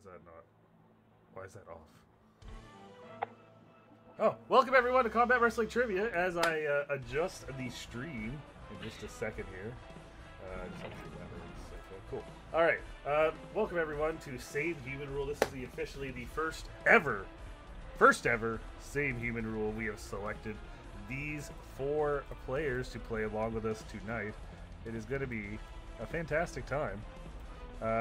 that not? Why is that off? Oh, welcome everyone to Combat Wrestling Trivia as I adjust the stream in just a second here. Just have to do that really cool. Alright, welcome everyone to Same Human Rule. This is officially the first ever Same Human Rule. We have selected these 4 players to play along with us tonight. It is going to be a fantastic time.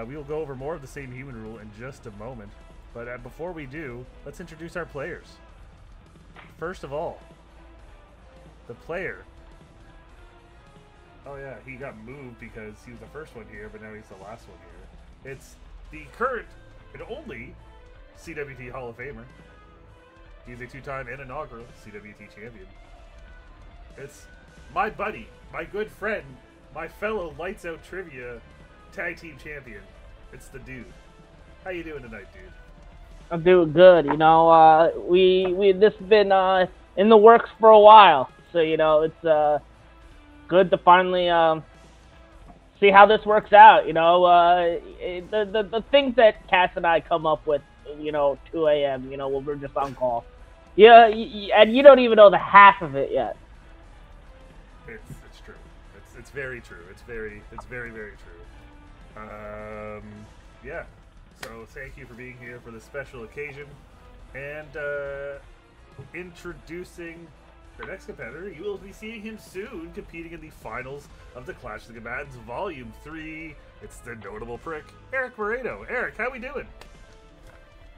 We will go over more of the Same Human Rule in just a moment. But before we do, let's introduce our players. First of all, the player. Oh yeah, he got moved because he was the first one here, but now he's the last one here. It's the current and only CWT Hall of Famer. He's a 2-time and inaugural CWT champion. It's my buddy, my good friend, my fellow Lights Out Trivia tag team champion. It's the dude. How you doing tonight, dude? I'm doing good. You know, this has been in the works for a while, so you know it's good to finally see how this works out. You know, the things that Cass and I come up with, you know, 2 a.m. You know, when we're just on call. Yeah, and you don't even know the half of it yet. It's true. It's very true. It's very true. Yeah. So thank you for being here for this special occasion, and introducing the next competitor. You will be seeing him soon competing in the finals of the Clash of the Combatants Volume 3. It's the notable prick, Eric Moreno. Eric, how we doing?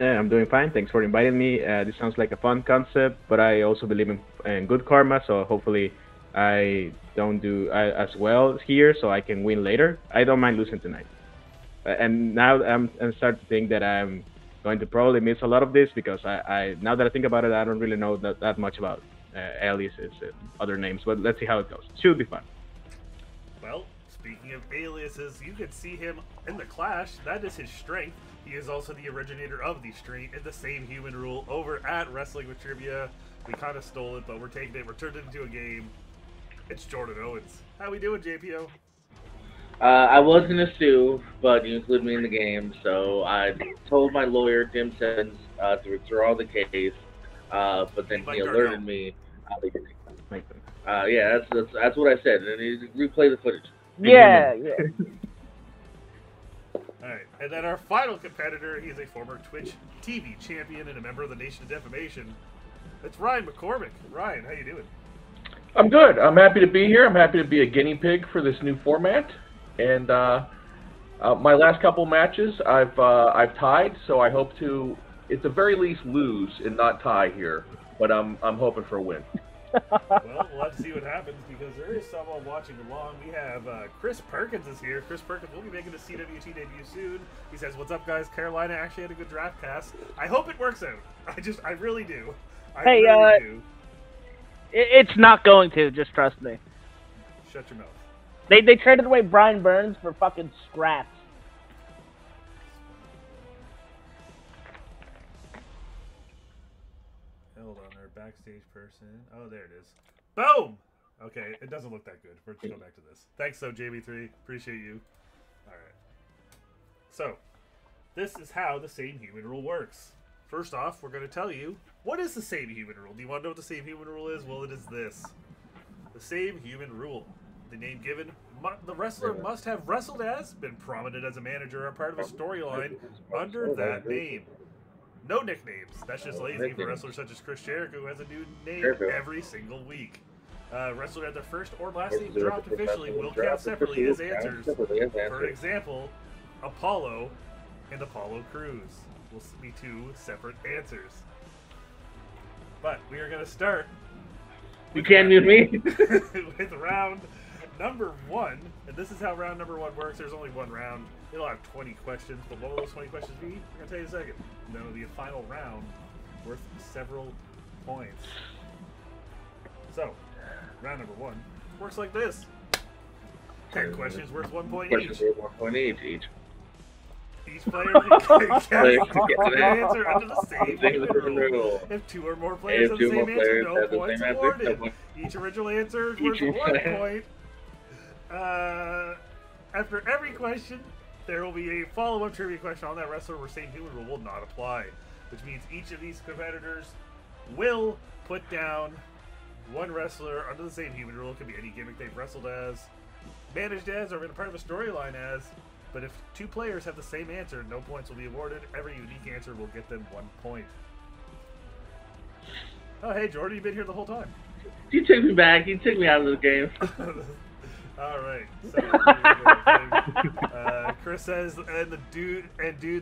Yeah, I'm doing fine. Thanks for inviting me. This sounds like a fun concept, but I also believe in good karma, so hopefully I don't do as well here, so I can win later. I don't mind losing tonight. And now I'm starting to think that I'm going to probably miss a lot of this because I now that I think about it, I don't really know that much about aliases and other names. But let's see how it goes. Should be fun. Well, speaking of aliases, you can see him in the Clash. That is his strength. He is also the originator of the stream in the Same Human Rule over at Wrestling with Trivia. We kind of stole it, but we're taking it. We're turning it into a game. It's Jordan Owens. How we doing, JPO? I was going to sue, but you included me in the game, so I told my lawyer, Tim Simmons, to withdraw the case, but then he alerted me. Yeah, that's what I said, and he replay the footage. Yeah. Alright, and then our final competitor, he is a former Twitch TV champion and a member of the Nation of Defamation. It's Ryan McCormick. Ryan, how you doing? I'm good. I'm happy to be here. I'm happy to be a guinea pig for this new format. And my last couple matches, I've tied, so I hope to, at the very least, lose and not tie here. But I'm hoping for a win. Well, we'll have to see what happens because there is someone watching along. We have Chris Perkins is here. Chris Perkins will be making a CWT debut soon. He says, "What's up, guys? Carolina actually had a good draft pass. I hope it works out. I really do. I really do." It's not going to. Just trust me. Shut your mouth. They traded away Brian Burns for fucking scraps. Hold on, our backstage person. Oh, there it is. Boom! Okay, it doesn't look that good. We're just going back to this. Thanks, so JB3. Appreciate you. Alright. So, this is how the Same Human Rule works. First off, we're going to tell you, what is the Same Human Rule? Do you want to know what the Same Human Rule is? Well, it is this. The Same Human Rule. The name given, the wrestler must have wrestled as, been prominent as a manager, or part of a storyline under that name. No nicknames. That's just lazy for wrestlers such as Chris Jericho, who has a new name every single week. Wrestler had their first or last name dropped officially will count separately as answers. For example, Apollo and Apollo Crews will be 2 separate answers. But we are going to start. You can't mute me. with round number 1, and this is how round number 1 works. There's only 1 round. It'll have 20 questions, but what will those 20 questions be? I'm going to tell you in a second. Then it'll be a final round worth several points. So, round number 1 works like this. 10 questions worth 1 point each. 1 point each. Each player can answer under the same rule. If 2 or more players have the same answer, no points awarded. Each original answer is worth 1 point. After every question, there will be a follow-up trivia question on that wrestler where same human rule will not apply, which means each of these competitors will put down one wrestler under the same human rule. It could be any gimmick they've wrestled as, managed as, or been a part of a storyline as. But if two players have the same answer, no points will be awarded. Every unique answer will get them 1 point. Oh, hey, Jordan, you've been here the whole time. You took me back. You took me out of the game. All right. So, Chris says, and dude,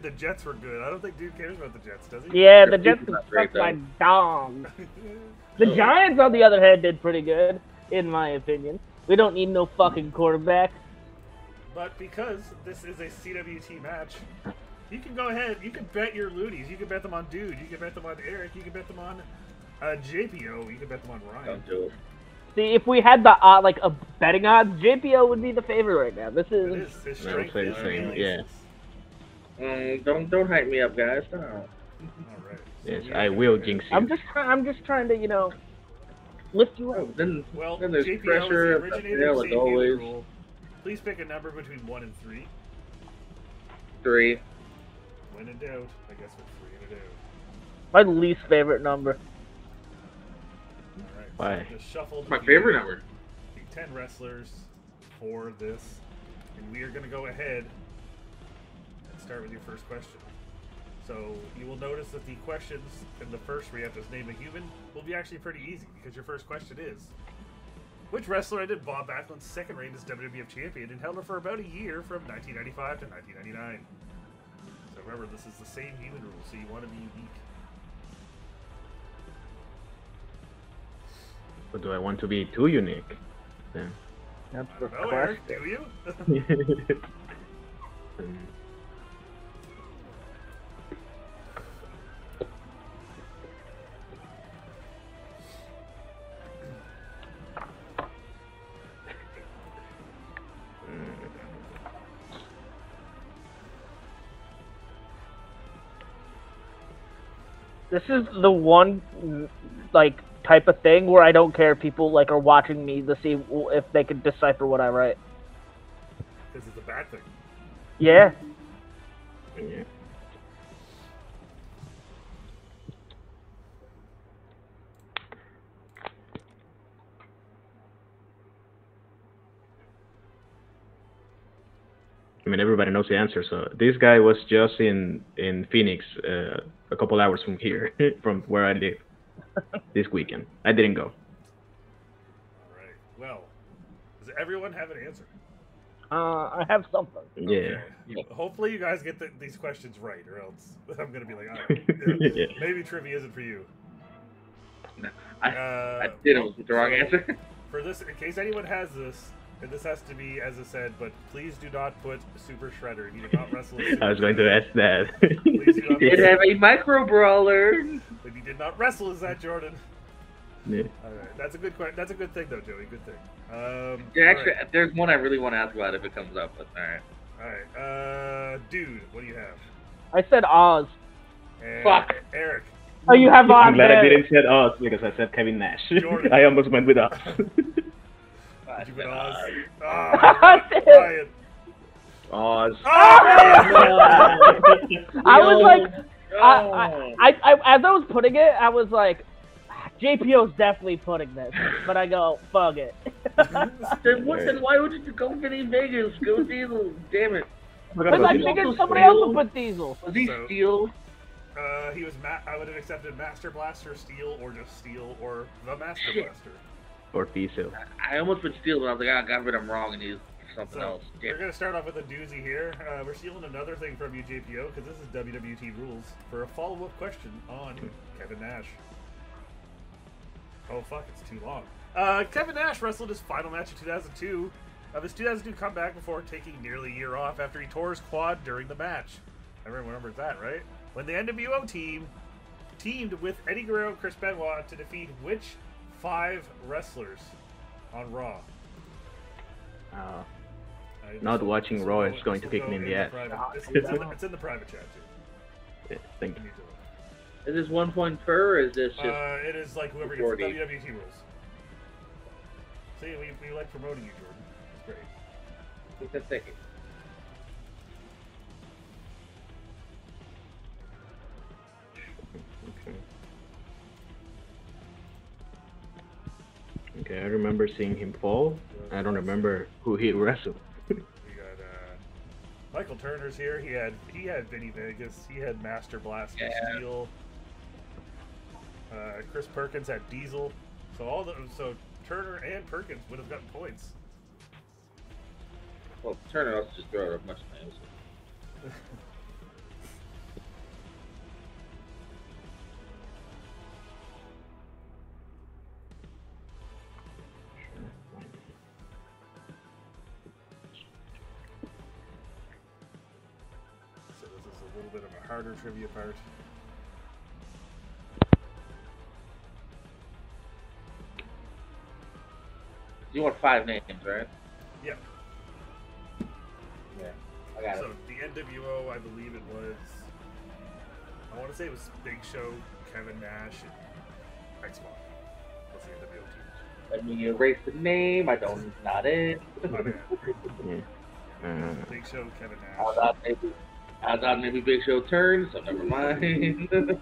the Jets were good. I don't think dude cares about the Jets, does he? Yeah, the Jets can suck my dong. The Giants, on the other hand, did pretty good, in my opinion. We don't need no fucking quarterback. But because this is a CWT match, you can go ahead. You can bet your loonies. You can bet them on Dude. You can bet them on Eric. You can bet them on JPO. You can bet them on Ryan. Don't do it. See, if we had the like a betting odds, JPO would be the favorite right now. This is. His I would say the same. Yeah. Don't hype me up, guys. No. All right. Yes, I will jinx you. I'm just trying to, lift you up. Oh, then there's JPL pressure. is the originator of Like same always. human rule. Please pick a number between 1 and 3. 3. When in doubt, I guess we're 3 in a doubt. My least favorite number. Alright, Why? so just shuffled My the- favorite number. the 10 wrestlers for this. And we are going to go ahead and start with your first question. So you will notice that the questions in the first where you have to name a human will be actually pretty easy because your first question is, which wrestler ended Bob Backlund's second reign as WWF champion and held it for about a year from 1995 to 1999? So remember, this is the same human rule, so you want to be unique. But do I want to be too unique? Then. That's I the don't know, Eric, question. do you? This is the one, type of thing where I don't care if people, are watching me to see if they can decipher what I write. This is a bad thing. Yeah. Yeah. I mean, everybody knows the answer. So this guy was just in Phoenix, a couple hours from here, from where I live, this weekend. I didn't go. Alright, well, does everyone have an answer? I have something. Yeah. Okay. Hopefully you guys get these questions right, or else I'm going to be like, alright, Yeah. maybe trivia isn't for you. I did it with the wrong answer. For this, in case anyone has this, and this has to be, as I said, but please do not put Super Shredder. He did not wrestle as Super I was going to Shredder. ask that. Please do not Did have a micro brawler. But he did not wrestle as that, Jordan. Yeah. Alright, that's a good that's a good thing, though, Joey. Good thing. Yeah, actually, there's one I really want to ask about if it comes up. But all right. Alright, dude, what do you have? I said Oz. And Fuck. Eric. Oh, you have Oz. I'm glad I there. didn't say Oz because I said Kevin Nash. Jordan. I almost went with Oz. Did you put Oz? Damn. Ryan. Oz. I was like, Oh. as I was putting it, I was like, JPO's definitely putting this, but I go, fuck it. Then why would you go Vinny Vegas? Go Diesel. Damn it. Because I figured somebody else would put Diesel. Was he So- Steel? He was I would have accepted Master Blaster, Steel, or just Steel, or the Master Shit. Blaster. Or Diesel. I almost put Steel, but I was like, God, but I'm wrong and he's something So, else. we're Damn. going to start off with a doozy here. We're stealing another thing from you, JPO, because this is WWT rules, for a follow-up question on Kevin Nash. Oh, fuck, it's too long. Kevin Nash wrestled his final match in 2002 of his 2002 comeback before taking nearly a year off after he tore his quad during the match. Everyone remembers that, right? When the NWO team teamed with Eddie Guerrero and Chris Benoit to defeat which 5 wrestlers on Raw? Not watching This Raw will is go- going this to will kick go me in in the ass. private- it's in the private chat, too. Yeah, thank you. Is this 1 point per, or is this just... It is like whoever gets the 40. WWT rules. See, we like promoting you, Jordan. It's great. Thank you. Okay, I remember seeing him fall. I don't remember who he wrestled. We got Michael Turner's here. He had Vinny Vegas. He had Master Blaster Steel. Chris Perkins had Diesel. So Turner and Perkins would have gotten points. Well, Turner also just throw out a bunch of names. So this is a little bit of a harder trivia part. You want 5 names, right? Yeah. Yeah, I got So it. the NWO, I believe it was. I want to say it was Big Show, Kevin Nash, and X-Pac. That's the NWO team. Let me erase the name. I don't. Not it. My bad. Yeah. Big Show, Kevin I thought maybe Big Show turned, so never mind.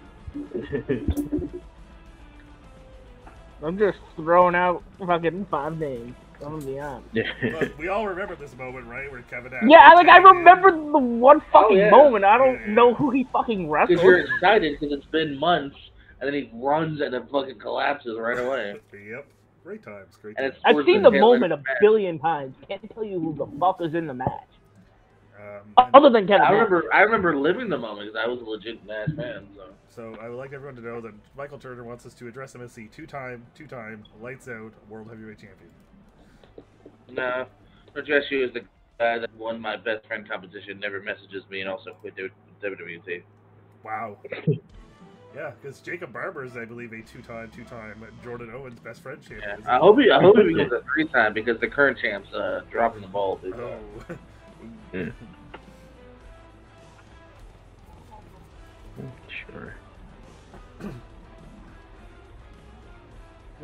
I'm just throwing out fucking 5 names. I'm gonna be honest. Yeah. But we all remember this moment, right? Where Kevin Nash. Yeah, I remember the one fucking yeah. moment. I don't Yeah. know who he fucking wrestled. Because you're excited because it's been months, and then he runs and it fucking collapses right away. Yep. Great times. Great And times. it's I've towards seen the tail end moment of a the match. billion times. Can't tell you who the fuck is in the match. And Other than Kevin I Nash. remember living the moment because I was a legit Nash fan. So so I would like everyone to know that Michael Turner wants us to address him as the two-time lights out World Heavyweight Champion. no, address you as the guy that won my best friend competition, never messages me, and also quit WWT. Wow. Yeah, because Jacob Barber is, I believe, a two-time Jordan Owens best friend champion. Yeah, isn't I hope he becomes a 3-time because the current champ's dropping the ball. he? Oh. Yeah. Sure.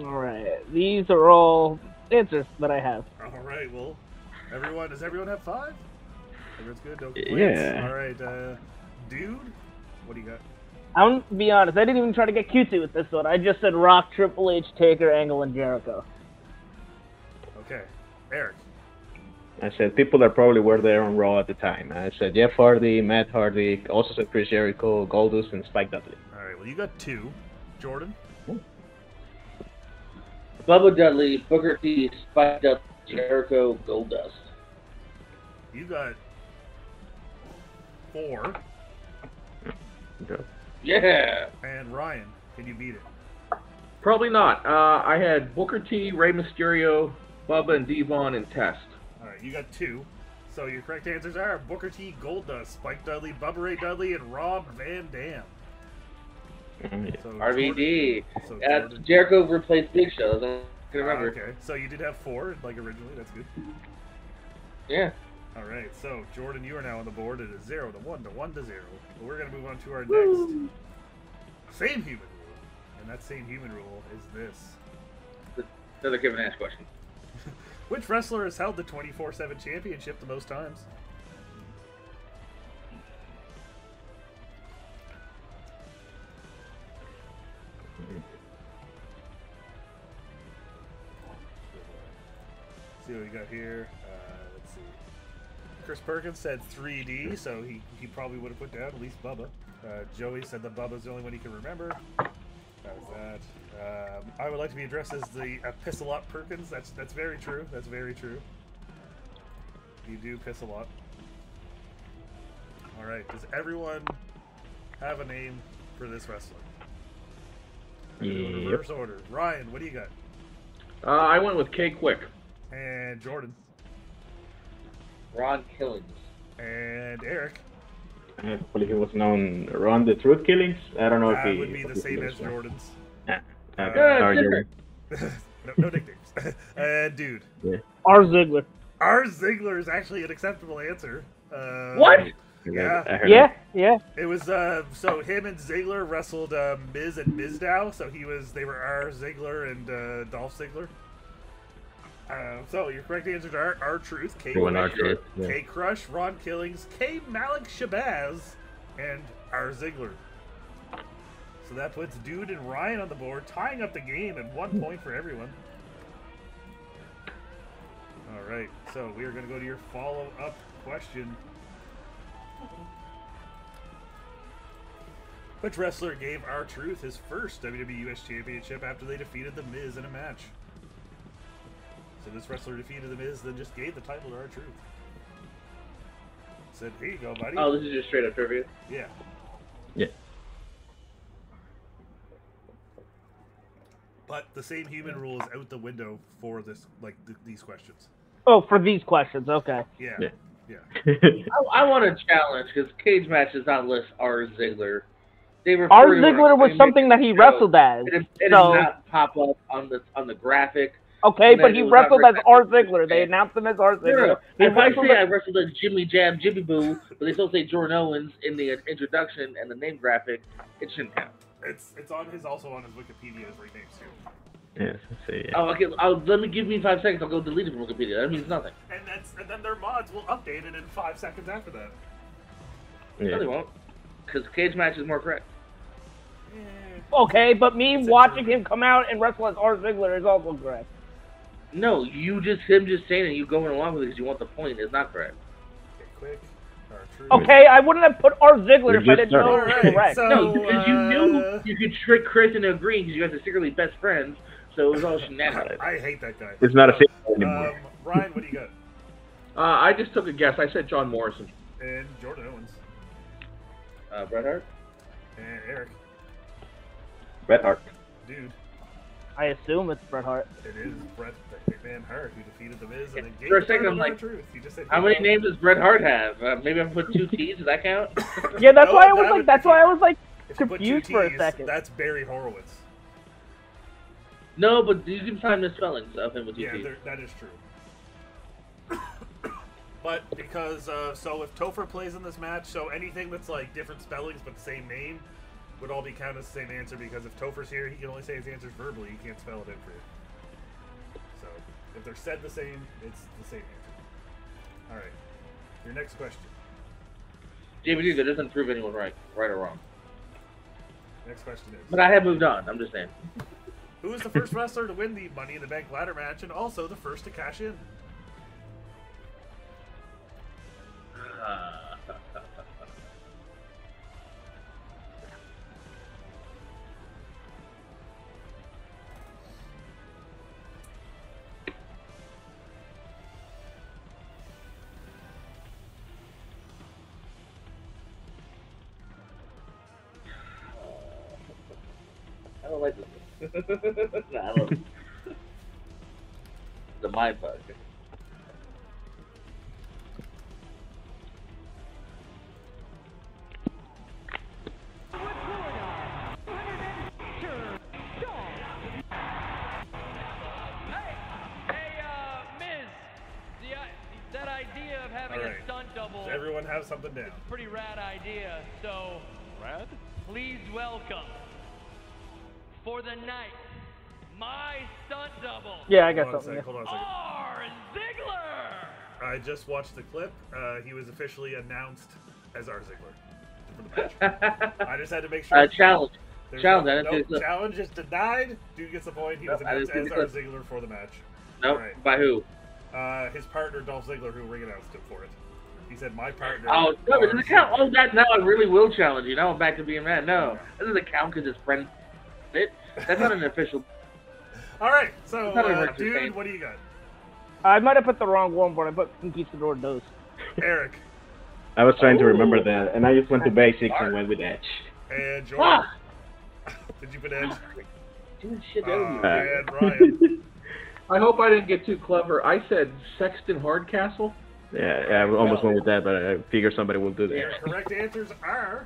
Alright, these are all answers that I have. All right. Well, does everyone have 5? Everyone's good. No complaints. Yeah. All right, dude. What do you got? I'm gonna be honest, I didn't even try to get cutesy with this one. I just said Rock, Triple H, Taker, Angle, and Jericho. Okay, Eric. I said people that probably were there on Raw at the time. I said Jeff Hardy, Matt Hardy, also said Chris Jericho, Goldust, and Spike Dudley. All right. Well, you got 2. Jordan. Bubba Dudley, Booker T, Spike Dudley, Jericho, Goldust. You got 4. Okay. Yeah. And Ryan, can you beat it? Probably not. I had Booker T, Rey Mysterio, Bubba, and Devon in test. All right, you got 2. So your correct answers are Booker T, Goldust, Spike Dudley, Bubba Ray Dudley, and Rob Van Dam. So RVD. So That's Jericho replaced Big Show. I can remember. Okay, so you did have 4, like originally. That's good. Yeah. All right, so Jordan, you are now on the board. It is 0 to 1 to 1 to 0. But we're gonna move on to our next same human rule, and that same human rule is this: Another Kevin Nash question. which wrestler has held the 24/7 championship the most times? See what we got here. Let's see. Chris Perkins said 3D, so he probably would have put down at least Bubba. Joey said that Bubba's the only one he can remember. That was that. I would like to be addressed as the piss a lot Perkins. That's very true. That's very true. You do piss a lot. All right. Does everyone have a name for this wrestler? In reverse order. Ryan, what do you got? I went with K Quick. And Jordan. Ron Killings. And Eric. I believe he was known Ron the Truth Killings. I don't know if That he would be the same as Jordan's. Sorry, different. Jordan. no nicknames. Dude. Yeah. R. Ziggler. R. Ziggler is actually an acceptable answer. What? Yeah. I heard Yeah, yeah. It was so him and Ziggler wrestled Miz and Mizdow. So they were R. Ziggler and Dolph Ziggler. So your correct answers are R-Truth, K. One Crush, R-Truth, yeah. K. Crush, Ron Killings, K. Malik Shabazz, and R. Ziggler. So that puts Dude and Ryan on the board, tying up the game at 1 point for everyone. All right, so we are going to go to your follow-up question. Which wrestler gave R-Truth his first WWE US Championship after they defeated The Miz in a match? So this wrestler defeated The Miz, then just gave the title to R-Truth. Said, here you go, buddy. Oh, this is just straight up trivia? Yeah. Yeah. But the same human rule is out the window for this, like these questions. Oh, for these questions, okay. Yeah. Yeah. Yeah. I want to challenge, because Cage Match does not list R. Ziggler. They R. refer to Ziggler was something that he wrestled as. It So, did not pop up on the graphic. okay, And but then he it was wrestled on as R. Ziggler. They announced him as R. Ziggler. He If I wrestled say as- I wrestled as Jimmy Jam, Jimmy Boo, but they still say Jordan Owens in the introduction and the name graphic, it shouldn't count. It's also on his Wikipedia as renamed too. Yes, so yeah. Oh, okay. Let me give me 5 seconds. I'll go delete it from Wikipedia. That means nothing. And then their mods will update it in 5 seconds after that. Yeah. No, they won't, because Cage Match is more correct. Okay, but me It's watching true. him come out and wrestle as R. Ziggler is also correct. No, him just saying it, you going along with it because you want the point is not correct. Okay, quick. R-Truth. Okay, I wouldn't have put R. Ziggler if I just didn't know it was started. correct. So- No, because you knew you could trick Chris into agreeing because you guys are secretly best friends, so it was all shenanigans. I hate that guy. It's not a thing anymore. Ryan, what do you got? I just took a guess. I said John Morrison. And Jordan Owens. Bret Hart? And Eric. Bret Hart. Dude, I assume it's Bret Hart. it is Bret the Hitman Hart who defeated The Miz and then gave For a the second, title I'm to like, R-Truth. He just said, How many names does Bret Hart have? Maybe I can put 2 T's. Does that count? Yeah, that's No, why I that was would- like. That's why I was like If you put confused two for a T's, second. That's Barry Horowitz. No, but you can find misspellings of him with 2 Yeah, T's. that is true. But because, so if Topher plays in this match, so anything that's like different spellings but the same name would all be counted as the same answer, because if Topher's here, he can only say his answers verbally, he can't spell it in for you. So, if they're said the same, it's the same answer. Alright, your next question. JVD, that doesn't prove anyone right or wrong. Next question is, But I have moved on. I'm just saying. who was the first wrestler to win the Money in the Bank ladder match and also the first to cash in? I don't like this. Nah, I love it. The mind fuck. That idea of having Alright. a stunt double Does everyone have something down? is a pretty rad idea. So, please welcome for the night my stunt double, Yeah, I got Hold on a something. second, hold on a second. R. Ziggler. I just watched the clip. He was officially announced as R. Ziggler for the match. I just had to make sure. Challenge. There's Challenge, I no- didn't see the nope, clip. challenge is denied. Dude gets the point. He was Nope, I announced didn't as see R. the Ziggler for the match. Nope. Alright. By who? His partner Dolph Ziggler, who ring announced him for it. He said, "My partner." Oh, no, R. it doesn't count. Ziggler." Oh, that now I really will challenge you. Now I'm back to being mad. No, that doesn't count because his friend it. That's not an official. All right, so It's not a record dude, thing. what do you got? I might have put the wrong one, but I put Conquistador Dos. Eric I was trying to remember that, and I just went to basics and went with Edge. and Jordan. Ah! Did you put Edge? Doing shit out of you. And Ryan. I hope I didn't get too clever. I said Sexton Hardcastle. Yeah, I almost went with that, but I figured somebody will do Your that. correct answers are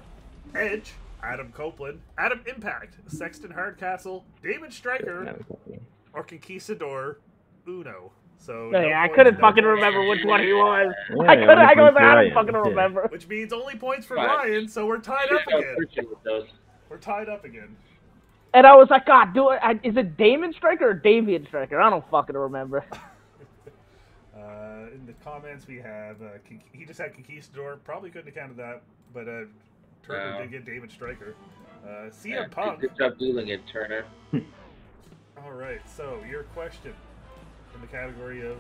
Edge, Adam Copeland, Adam Impact, Sexton Hardcastle, Damon Stryker, or Conquistador Uno. So no Yeah, I points, couldn't no fucking points. remember which one he was. Yeah, I couldn't. I only was points for I Ryan, don't fucking yeah. remember. Which means only points for Right. Ryan, so we're tied Shit, up I again. appreciate those. We're tied up again. And I was like, God, do it. Is it Damon Stryker or Davian Stryker? I don't fucking remember. In the comments we have, he just had Conquistador. Probably couldn't have counted that, but Turner No. did get David Stryker. Yeah, CM Punk. Good job doing it, Turner. All right, so your question in the category of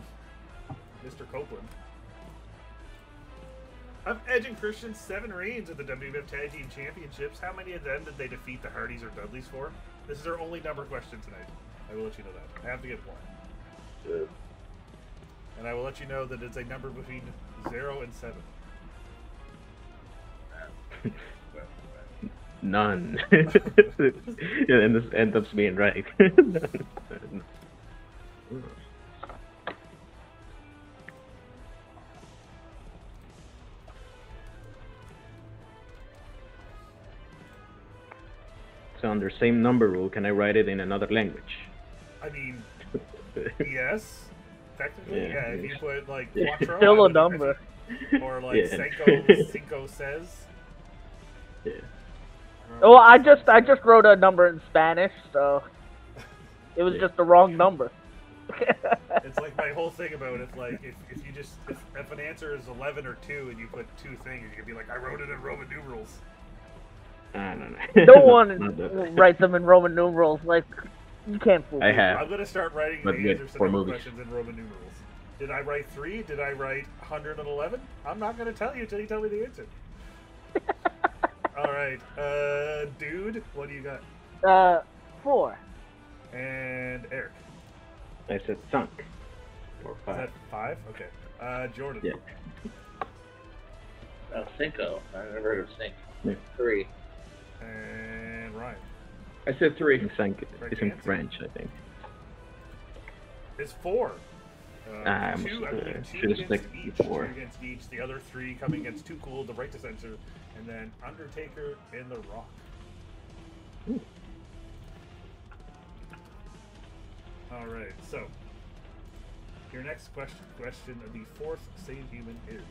Mr. Copeland. Of Edge and Christian's 7 reigns at the WWF Tag Team Championships, how many of them did they defeat the Hardys or Dudleys for? This is our only number question tonight. I will let you know that. I have to get one. Good. And I will let you know that it's a number between 0 and 7. None. And this ends up being right. So under same number rule, can I write it in another language? I mean, yes. Technically, Yeah, yeah. If you put like yeah. Quattro, Still I a would number. or like Yeah. Cinco says. Yeah. Well, I just wrote a number in Spanish, so it was just the wrong number. It's like my whole thing about it. Like if you just if an answer is 11 or 2 and you put 2 things, you can be like, I wrote it in Roman numerals. No. No one Not that. writes them in Roman numerals. Like, you can't fool I me. have. I'm gonna start writing But the good answers to for number movies. questions in Roman numerals. Did I write 3? Did I write 111? I'm not gonna tell you until you tell me the answer. All right, dude, what do you got? 4. And Eric, I said sunk. Or is 5. that 5? Okay. Jordan. Yeah. Cinco. I never heard of Cinco. Yeah. 3. And Ryan. I said 3. It's in French, I think. It's 4. I Two, I believe, 2 should have against stuck each. to 4. 2 against each. The other 3 coming against Too Cool, The Right to Censor, and then Undertaker and The Rock. Ooh. All right, so your next question of the 4th Same Human is: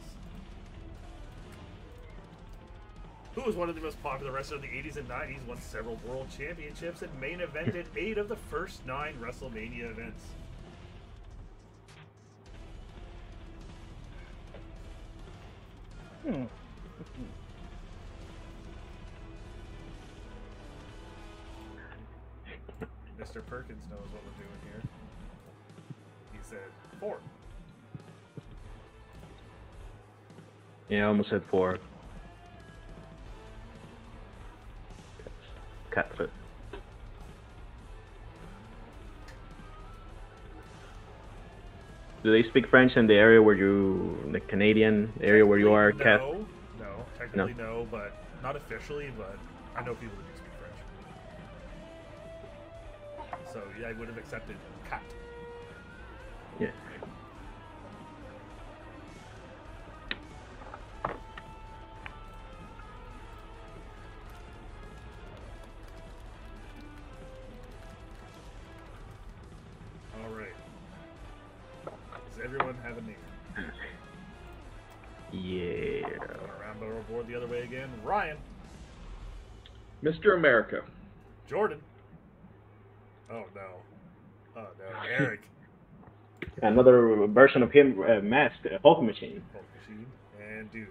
who was one of the most popular wrestlers of the 80s and 90s, won several world championships, and main evented 8 of the first 9 WrestleMania events? Mr. Perkins knows what we're doing here. He said 4. Yeah, I almost said 4. Catfoot. Do they speak French in the area where the Canadian area where you are, Cat? No, technically no, but not officially, but I know people who do speak French. So yeah, I would have accepted cat. Yeah. All right. Does everyone have a name? Yeah. Around board the other way again. Ryan. Mr. America. Jordan. Oh no. Oh no. Eric. Another version of him masked, Hulk Machine. Hulk Machine. And dude.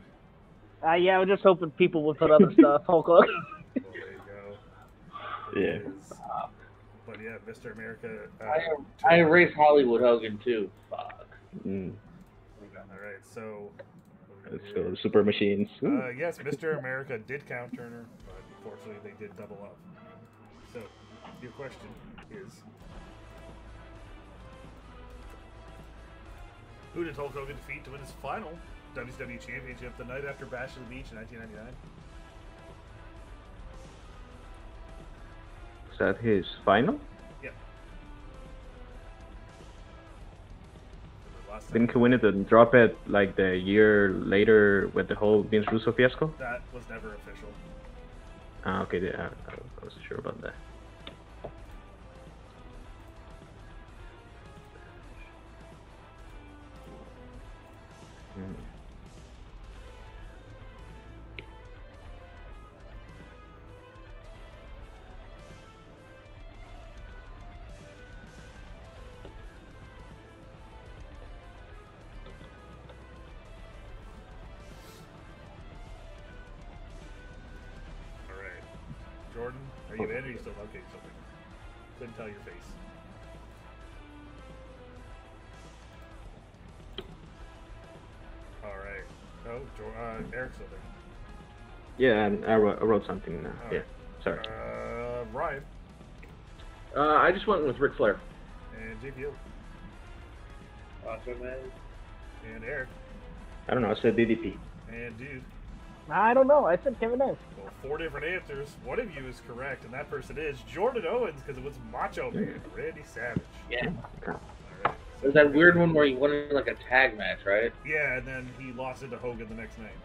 Yeah, I was just hoping people would put other stuff. Hulk Hogan. Well, there you go. Yeah. It is- But yeah, Mr. America. I erased Hollywood Hogan too. Fuck. Mm. All right, so. So Super Machines. Yes, Mr. America did count Turner, but unfortunately they did double up. So, your question is: who did Hulk Hogan defeat to win his final WCW Championship the night after Bash of the Beach in 1999? Is that his final? Yep. Last time Didn't he win it and drop it like the year later with the whole Vince Russo fiasco? that was never official. Ah, okay, yeah, I wasn't sure about that. Hmm. All right, Jordan, are you in? Or are you still okay? Something. Couldn't tell your face. Eric's over. Yeah, and I wrote something now. Oh. Yeah, sorry. Ryan. I just went with Ric Flair. And JPO. Awesome, man. And Eric. I don't know. I said DDP. And Dude. I don't know. I said Kevin Nash. Well, 4 different answers. One of you is correct, and that person is Jordan Owens, because it was Macho Man, Randy Savage. Yeah. Okay. All right. It was that weird one where he won in like a tag match, right? Yeah, and then he lost it to Hogan the next night.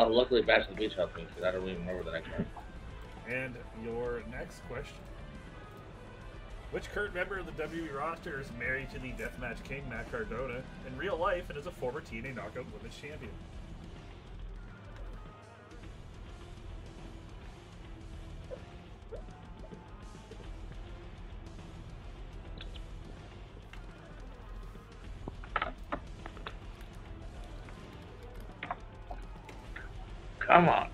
Luckily, Bash the Beach helped me because I don't even remember the next one. And your next question. Which current member of the WWE roster is married to the Deathmatch King, Matt Cardona, in real life and is a former TNA Knockout Women's Champion? Come on.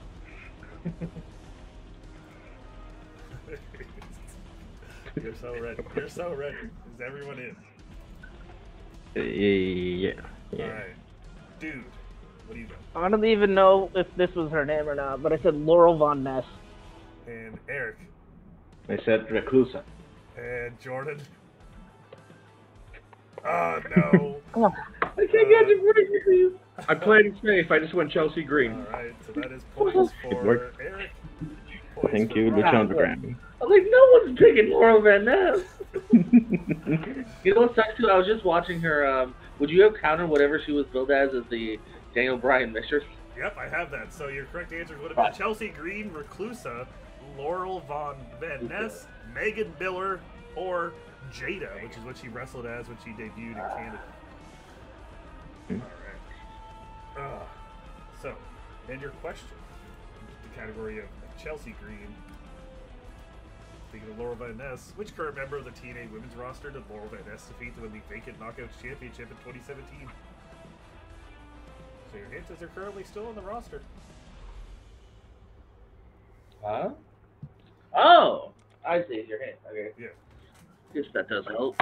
You're so ready. You're so ready. Is everyone in? Yeah. All right. Dude, what do you got? I don't even know if this was her name or not, but I said Laurel Von Ness. And Eric. I said Reclusa. And Jordan. Oh, no. I can't get you. I played it safe. I just went Chelsea Green. All right, so that is points for worked. Eric. Points Thank for you, Ryan. Luciano Grammy. I'm like, no one's picking Laurel Van Ness. You know what sucks too? I was just watching her. Would you have counted whatever she was billed as the Daniel Bryan mistress? Yep, I have that. So your correct answers would have been Chelsea Green, Reclusa, Laurel Van Ness, Megan Miller, or Jada, which is what she wrestled as when she debuted in Canada. All right. So, and your question, the category of Chelsea Green. Speaking of Laurel Van Ness, which current member of the TNA women's roster did Laurel Van Ness defeat to win the vacant Knockouts Championship in 2017? So your answers are currently still on the roster. Huh? Oh, I see your hand. Okay. Yeah. Guess that does help.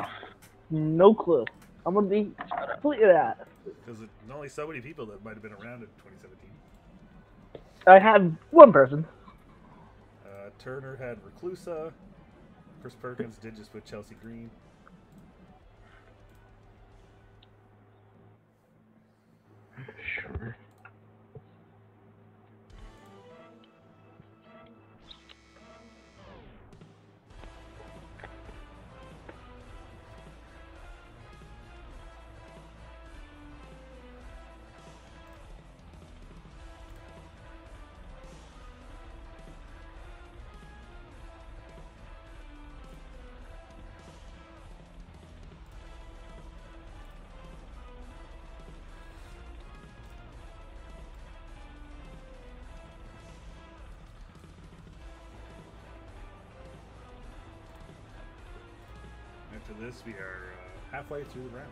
No clue. I'm gonna be completely that. Because there's only so many people that might have been around in 2017. I have one person. Turner had Reclusa. Chris Perkins did just with Chelsea Green. Sure. After this, we are halfway through the round.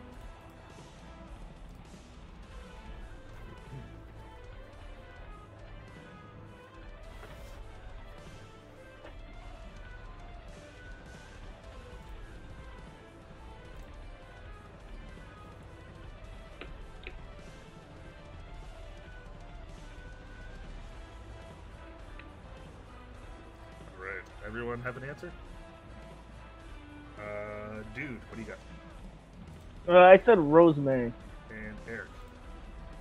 All right, everyone have an answer? Dude, what do you got? I said Rosemary. And Eric.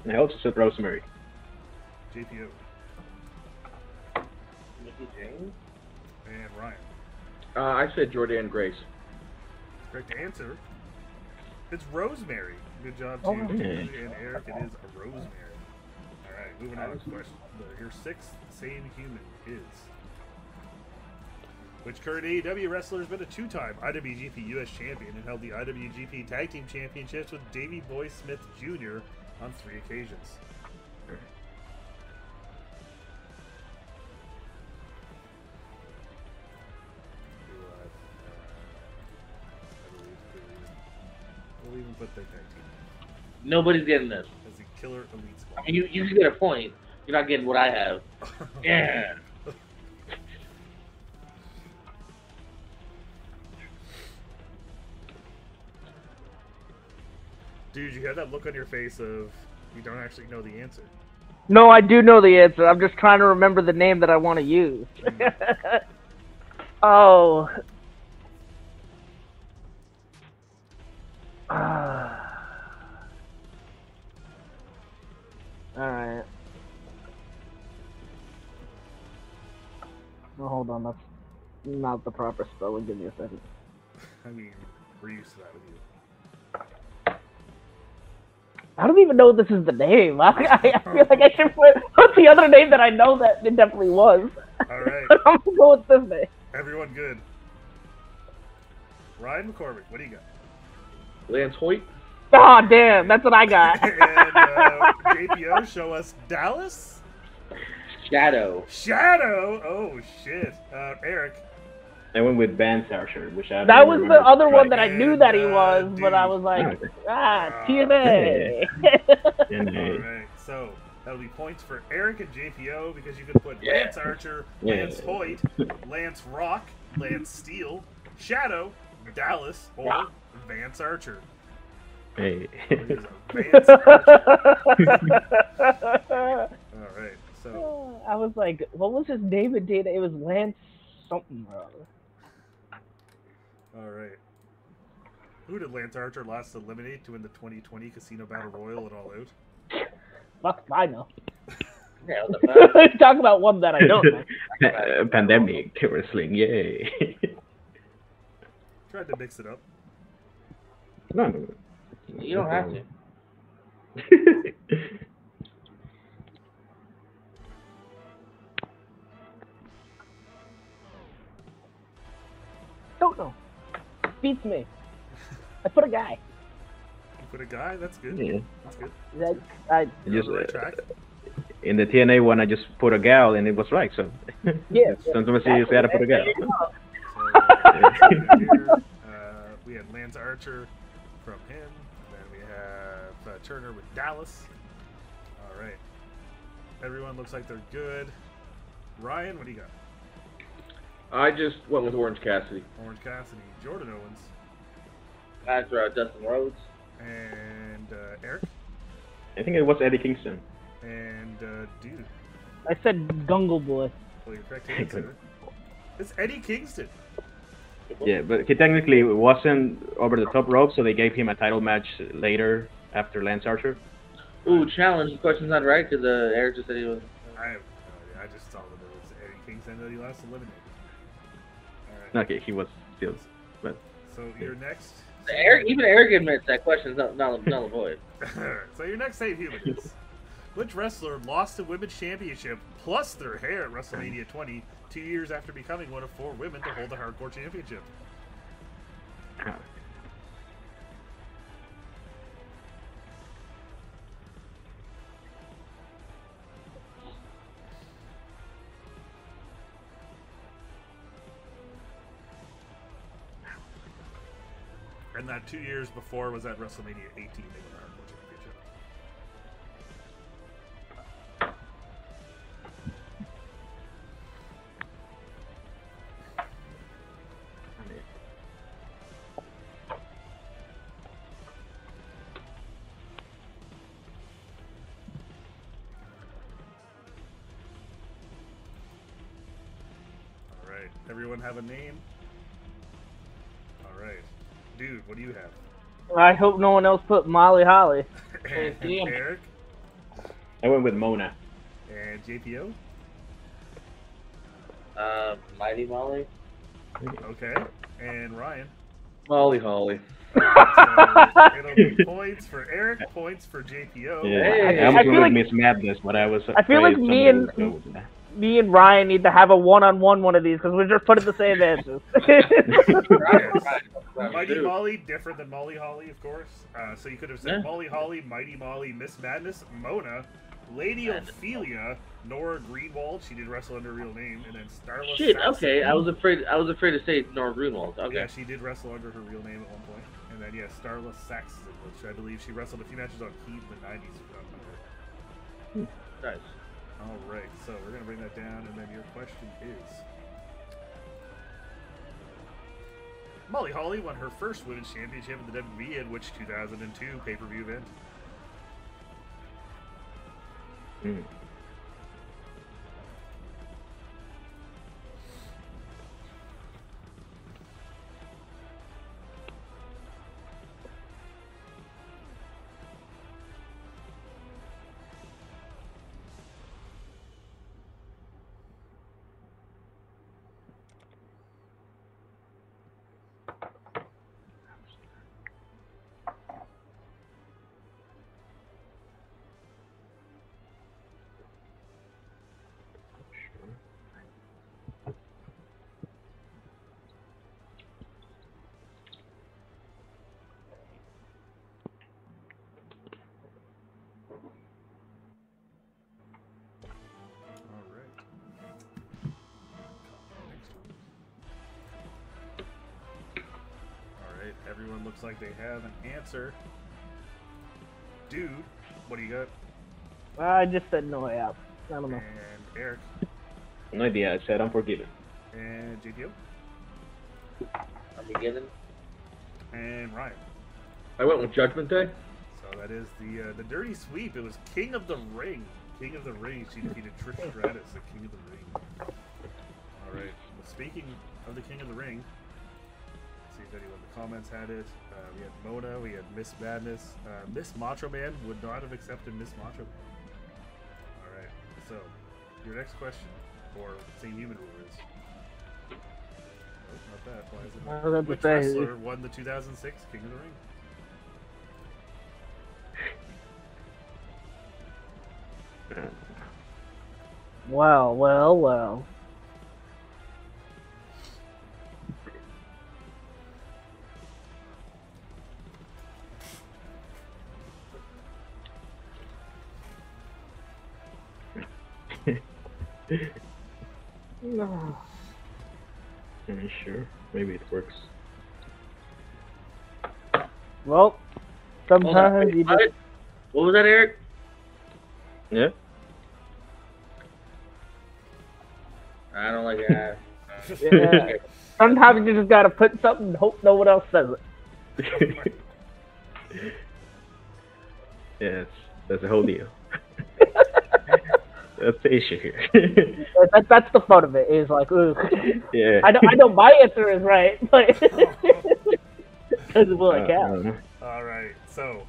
I also said Rosemary. JPO. Mickey James? And Ryan. I said Jordan Grace. Correct answer. It's Rosemary. Good job, Oh, too. yeah. And Eric, it is a Rosemary. Alright, moving on to question. Your sixth same human is... Which current AEW wrestler has been a two-time IWGP US Champion and held the IWGP Tag Team Championships with Davey Boy Smith Jr. on 3 occasions? We'll even put their tag team Nobody's getting this. as the Killer Elite Squad. I mean, you just get a point. You're not getting what I have. Yeah. Dude, you have that look on your face of You don't actually know the answer. No, I do know the answer. I'm just trying to remember the name that I want to use. Oh. Alright. No, hold on. That's not the proper spelling. Give me a second. I mean, we're used to that with you. I don't even know if this is the name. I feel like I should put the other name that I know that it definitely was. Alright. I'm gonna go with this name. Everyone good. Ryan McCormick, what do you got? Lance Hoyt. Oh, damn. That's what I got. And JPO, show us Dallas? Shadow. Shadow? Oh, shit. Eric. I went with Vance Archer, which I That was the other one that I And, knew that he was, dude. but I was like, TNA. Alright, so that'll be points for Eric and JPO because you can put Lance Archer, Lance Hoyt, Lance Rock, Lance Steele, Shadow, Dallas, or Vance Archer. Hey. Vance Archer. Alright, so. I was like, what was his name in data? It was Lance something or other. Alright. Who did Lance Archer last eliminate to win the 2020 Casino Battle Royal at All Out? Fuck if I know. Yeah, what the fuck? Talk about one that I don't know. Pandemic wrestling, yay. Tried to mix it up. No. You don't have to. Don't know. Beats me. I put a guy. You put a guy? That's good. Yeah. That's good. You're Just, on the right track. in the TNA one, I just put a gal, and it was right. So Yeah. sometimes you gotta put a gal. So, here, we had Lance Archer from him. Then we have Turner with Dallas. All right. Everyone looks like they're good. Ryan, what do you got? I just went with Orange Cassidy. Orange Cassidy, Jordan Owens, I throw out Dustin Rhodes. and Eric, I think it was Eddie Kingston. and dude. I said Gungle Boy. Well, your correct answer. It's Eddie Kingston. Yeah, but he technically wasn't over the top rope, so they gave him a title match later after Lance Archer. Ooh, challenge. The question's not right because Eric just said he was. I have no idea. I just saw that it was Eddie Kingston that he last eliminated. All right. Okay, he was still, but So your next. Even Eric admits that question's null and void. So your next save human is which wrestler lost the women's championship plus their hair at WrestleMania 20 2 years after becoming one of 4 women to hold the hardcore championship? And that 2 years before was at WrestleMania 18 they won the hardcore championship. All right, everyone have a name? All right. Dude, what do you have? I hope no one else put Molly Holly. And damn. Eric I went with Mona. and JPO. Mighty Molly. Okay, and Ryan. Holly Holly. So it'll be points for Eric, points for JPO. Yeah, Hey. I almost I feel went like- with Miss Madness, but I was. I feel like afraid me somebody and- would go with that. Me and Ryan need to have a one-on-one one of these because we're just putting the same answers. Mighty Molly, different than Molly Holly, of course. So you could have said Yeah. Molly Holly, Mighty Molly, Miss Madness, Mona, Lady Ophelia, Nora Greenwald. She did wrestle under her real name, and then Starla. Shit. Saxon. Okay, I was afraid to say Nora Grunwald. Okay. Yeah, she did wrestle under her real name at one point. And then, yeah, Starla Saxon, which I believe she wrestled a few matches on Heat in the 90s. Nice. All right, so we're going to bring that down, and then your question is... Molly Holly won her first women's championship in the WWE at which 2002 pay-per-view event? Mm. All right. All right. Everyone looks like they have an answer. Dude, what do you got? I just said no way out. I don't know. And Eric. No idea. I said Unforgiven. And JPO. Armageddon. And Ryan. I went with Judgment Day. So that is the dirty sweep. It was King of the Ring. King of the Ring. She defeated Trish Stratus, the King of the Ring. All right. Well, speaking of the King of the Ring, let's see if anyone in the comments had it. We had Mona. We had Miss Madness. Miss Macho Man would not have accepted Miss Macho Man. All right. So your next question, or St. Human Rulers. Oh, not that. Why is it not? I was about to Which say- wrestler won the 2006 King of the Ring? Well, well, well. No. Sure. Maybe it works. Well, sometimes you just... What was that, Eric? Yeah. I don't like that. Yeah. Sometimes you just gotta put something and hope no one else says it. Yes, that's the whole deal. That's the issue here. That's the fun of it. Is like, ugh. Yeah. I know my answer is right, but doesn't work I out. don't know. All right, so,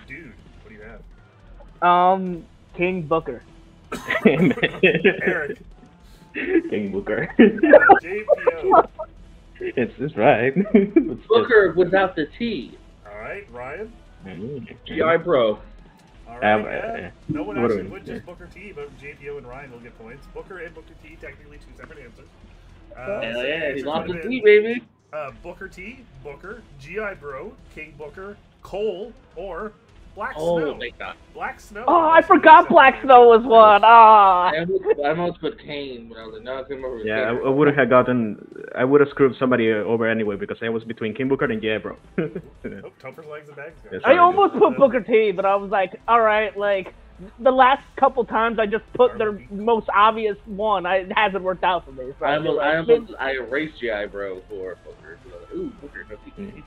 dude, what do you have? King Booker. Eric. King Booker. JPO. It's right. Booker without the T. All right, Ryan. G.I. Bro. All right, Yeah, yeah. No one what do actually we- would just Booker T, but JPO and Ryan will get points. Booker and Booker T, technically two separate answers. Hell so yeah, he answers lost would the have T, been, baby. Booker T, Booker, G.I. Bro, King Booker, Cole, or Black Oh, Snow. thank God. Black Snow. Oh, I forgot Black Snow was one. Ah. I almost put Kane, but I was like, no, I couldn't remember. Yeah, I would have gotten. I would have screwed somebody over anyway because I was between King Booker and yeah, bro. Oh, Topper's legs and bags. Yes, I almost put Booker T, but I was like, all right, like the last couple times I just put their most obvious one. It hasn't worked out for me. So I like, erased G.I. Bro for Booker. So I was like, ooh, Booker, no T.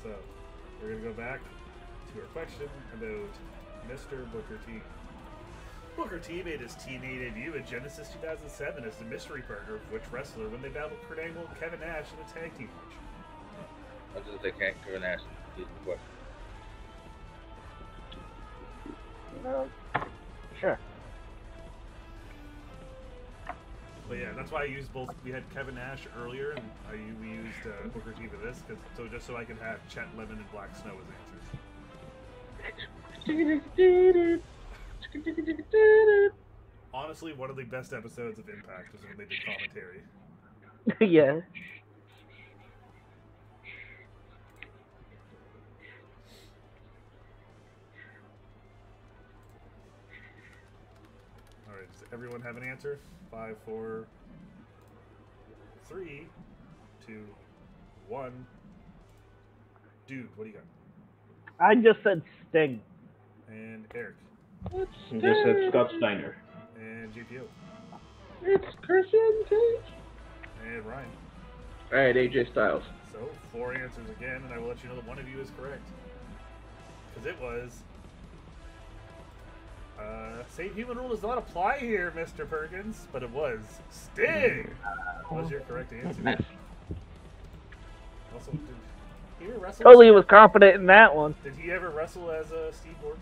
So, we're going to go back to our question about Mr. Booker T. Booker T made his TNA debut at Genesis 2007 as the mystery partner of which wrestler when they battled Kurt Angle and Kevin Nash in a tag team match? I was just like, can't give an ass. sure. But yeah, that's why I used both. We had Kevin Nash earlier, and we used Booker T for this, just so I could have Chet Lemon and Black Snow as answers. Honestly, one of the best episodes of Impact was when they did commentary. Yeah. All right, does everyone have an answer? 5, 4, 3, 2, 1. Dude, what do you got? I just said Sting. And Eric. Just said Scott Steiner. And JPO. It's Christian Cage. And Ryan. All right, AJ Styles. So, 4 answers again, and I will let you know that one of you is correct. Because it was Same human rule does not apply here, Mr. Perkins, but it was Sting. Was your correct answer? Also, did he ever wrestle? Totally was confident in that one. Did he ever wrestle as Steve Borden?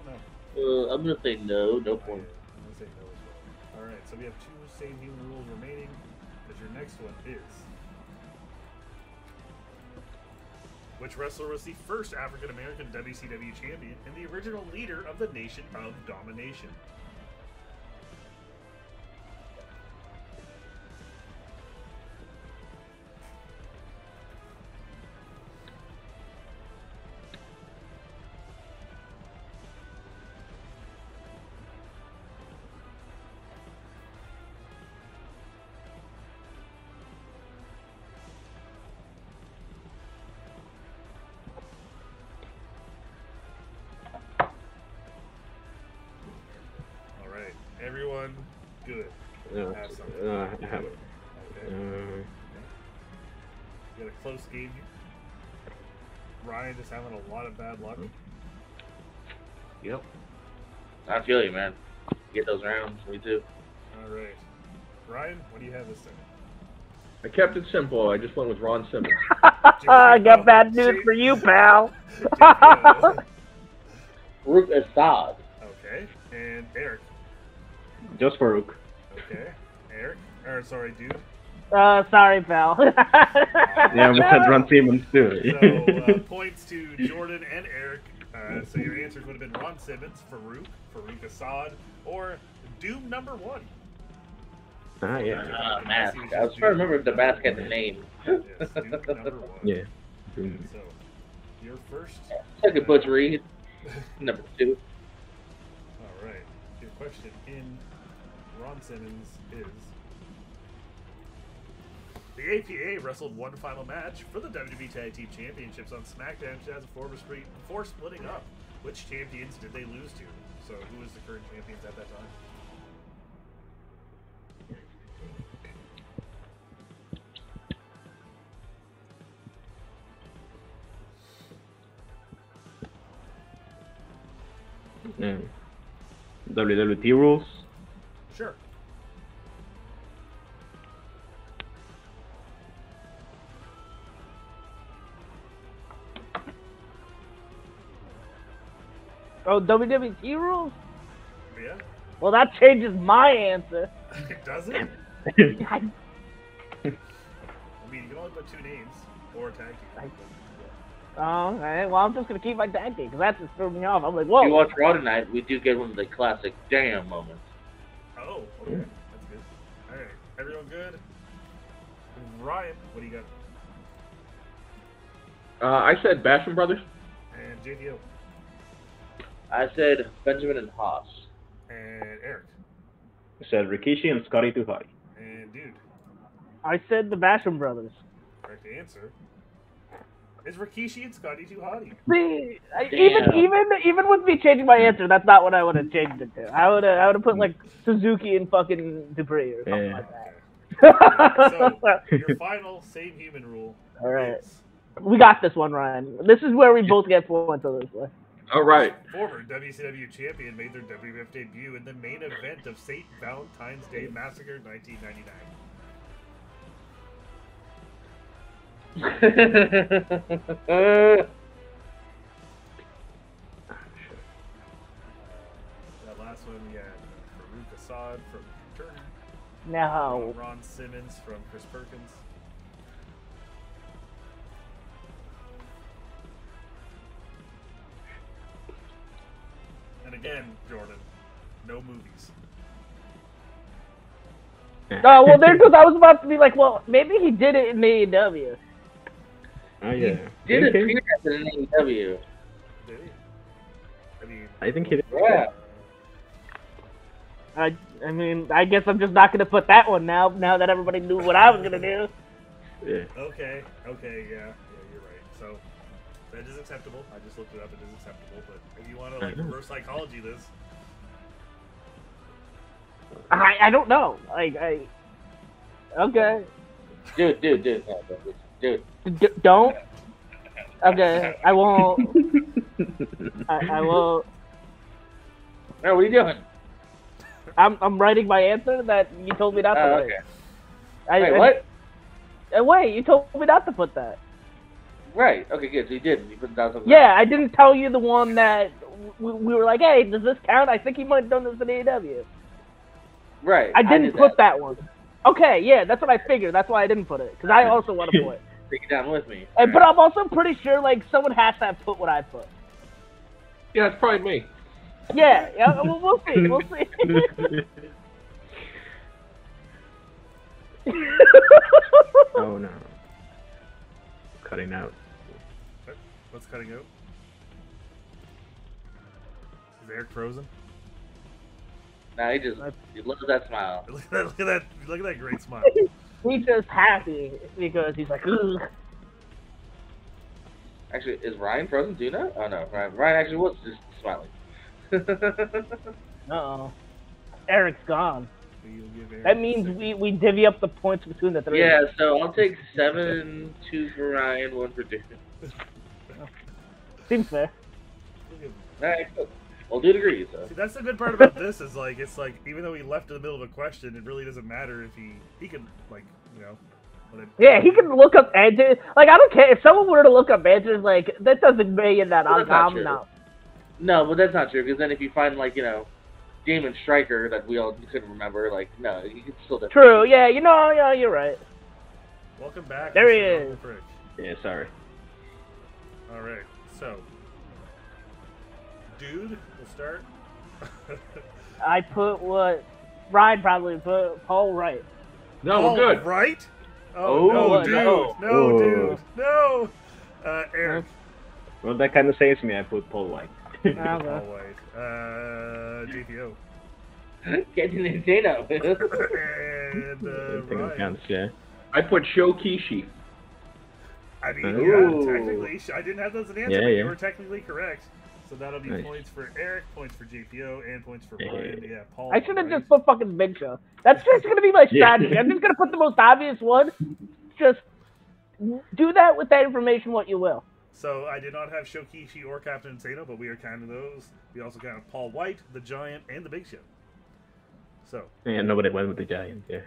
I don't know. I'm gonna say no. No point. I'm gonna say no as well. All right, so we have 2 same human rules remaining. Because your next one is: which wrestler was the first African American WCW champion and the original leader of the Nation of Domination? Everyone good? Have something. I have it. Okay. You got a close game here. Ryan just having a lot of bad luck. Yep. I feel you, man. Get those rounds. Me too. All right. Ryan, what do you have this time? I kept it simple. I just went with Ron Simmons. I got bad news for you, pal. Farouk Assad. Okay. And Eric. Just Farouk. Okay. Eric. Or sorry, dude. Sorry, pal. Yeah, we had Ron Simmons too. So points to Jordan and Eric. So your answers would have been Ron Simmons, Farouk Assad, or Doom number 1. Ah, yeah. Mask. I was trying to remember if the mask had the name. Yes, Doom number 1. Yeah. So your first. Second Butch Reed. Number 2. All right. Your question in Ron Simmons is: the APA wrestled one final match for the WWE Tag Team Championships on SmackDown in 2004 before splitting up. Which champions did they lose to? So who was the current champions at that time? Yeah. WWT rules. Sure. Oh, WWT rules? Yeah. Well, that changes my answer. It doesn't? I, I mean, you can only put 2 names or a tag team. oh, okay. Well, I'm just going to keep my tag team because that just threw me off. I'm like, whoa. If you watch Raw tonight, we do get one of the classic damn moments. Oh, okay. That's good. All right. Everyone good? Ryan, what do you got? I said Basham Brothers. And JDO. I said Benjamin and Haas. And Eric. I said Rikishi and Scotty Too Hotty. And Dude. I said the Basham Brothers. Correct answer is Rikishi and Scotty Too Hotty. See, Damn. even with me changing my answer, that's not what I would have changed it to. I would have put like Suzuki and fucking Dupree or something like that. So your final same human rule. All right. Is We got this one, Ryan. This is where we both get points on this one. All right. former WCW champion made their WWF debut in the main event of St. Valentine's Day Massacre 1999. That last one we had Farouk Assad from Turner. No. Ron Simmons from Chris Perkins. And again, Jordan, no movies. Oh, well, there goes. I was about to be like, well, maybe he did it in AEW. Oh yeah. Did Okay. appear at an AEW. Did he? I mean, I think he did. Yeah. I mean, I guess I'm just not gonna put that one now. Now that everybody knew what I was gonna do. Yeah. Okay, yeah, you're right. So that is acceptable. I just looked it up. It is acceptable. But if you want to like reverse psychology this, I don't know. Okay. Dude. Don't. Okay, I won't. I won't. No, what are you doing? I'm writing my answer that you told me not to write. Okay. I, Wait, what? Wait, you told me not to put that. Right. Okay, good. So you did. You put down something. Yeah, I didn't tell you the one that we were like, hey, does this count? I think he might have done this in AEW. Right. I didn't did put that one. Okay, yeah, that's what I figured. That's why I didn't put it, because I also want to put. Take it down with me. But I'm also pretty sure like someone has to have put what I put. Yeah, it's probably me. Yeah, we'll see. We'll see. Oh no. Cutting out. What's cutting out? Is Eric frozen? Nah, he look at that smile. Look at that! Look at that great smile. He's just happy because he's like, ugh. Actually, is Ryan frozen? Do you know? Oh no, Ryan actually was just smiling. Uh-oh. Eric's gone. You'll give Eric That means we divvy up the points between the three. Yeah, so I'll take 7, 2 for Ryan, 1 for Dude. Seems fair. Alright, cool. Well, Dude agrees. So. See, that's the good part about this is like it's like even though he left in the middle of a question, it really doesn't matter if he can like Yeah, he can look up answers. Like I don't care if someone were to look up answers. Like that doesn't mean that I'm not. No, but that's not true because then if you find like Damon Stryker that we all couldn't remember, like no, you can still. True. Yeah. Yeah. You're right. Welcome back. There he is. Yeah, sorry. All right, so Dude, we'll start. I put what Ryan probably put Paul Wright. No, Paul we're good. Wright? Oh, no, dude. no. No, dude. No. Eric. Well, that kind of saves me. I put Paul White. Paul White. JPO. Getting Insano. And Ryan. Counts, yeah. I put Sho Kishi. I mean, Ooh. yeah, technically, I didn't have those as an answer, but you were technically correct. So that'll be points for Eric, points for JPO, and points for Ryan. Yeah, Paul. I should have just put fucking Big Show. That's just gonna be my strategy. I'm just gonna put the most obvious one. Just do that with that information what you will. So I did not have Shokichi or Captain Insano, but we are counting those. We also count Paul White, the Giant, and the Big Show. So. Yeah, nobody went with the Giant. Yeah.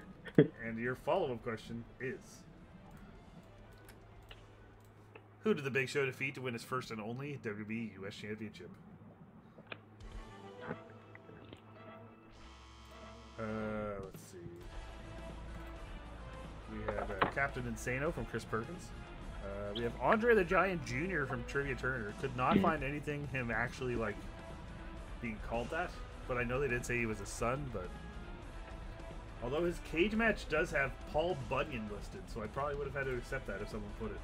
And your follow-up question is: who did the Big Show defeat to win his first and only WWE US Championship? Let's see. We have Captain Insano from Chris Perkins. We have Andre the Giant Jr. from Trivia Turner. Could not find anything him actually like being called that, but I know they did say he was a son. But although his cage match does have Paul Bunyan listed, so I probably would have had to accept that if someone put it.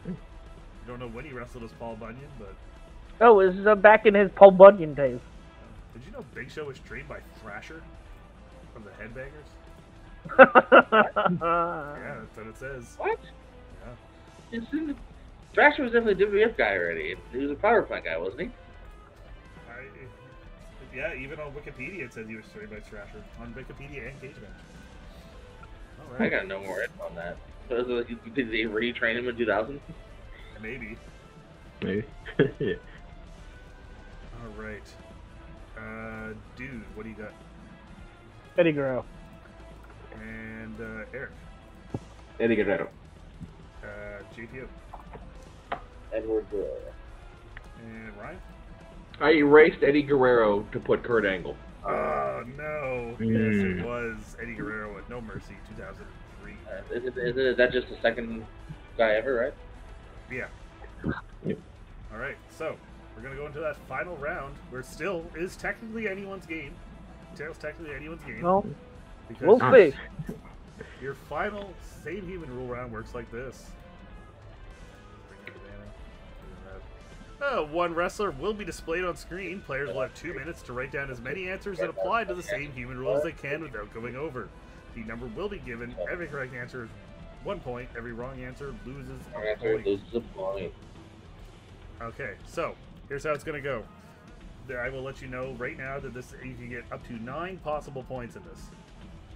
I don't know when he wrestled as Paul Bunyan, but... Oh, it was back in his Paul Bunyan days. Did you know Big Show was trained by Thrasher from the Headbangers? Yeah, that's what it says. What? Yeah. Thrasher was definitely a WWF guy already. He was a power plant guy, wasn't he? Yeah, even on Wikipedia it says he was trained by Thrasher. On Wikipedia and Cage Match. All right. I gotta know more info on that. So, did they retrain him in 2000? Maybe. Maybe. Yeah. All right. Dude, what do you got? Eddie Guerrero. And Eric. Eddie Guerrero. JPO. Edward Guerrero. And Ryan. I erased Eddie Guerrero to put Kurt Angle. Oh no! Yes, it was Eddie Guerrero at No Mercy, 2003. Is that just the second guy ever, right? Yeah. Yep. All right, so we're gonna go into that final round, where it still is technically anyone's game. It's technically anyone's game. Well, because we'll see. your final same human rule round works like this. One wrestler will be displayed on screen. Players will have 2 minutes to write down as many answers that apply to the same human rule as they can without going over. The number will be given. Every correct answer is 1 point. Every wrong answer loses a point. Okay, so here's how it's going to go. I will let you know right now that you can get up to 9 possible points in this.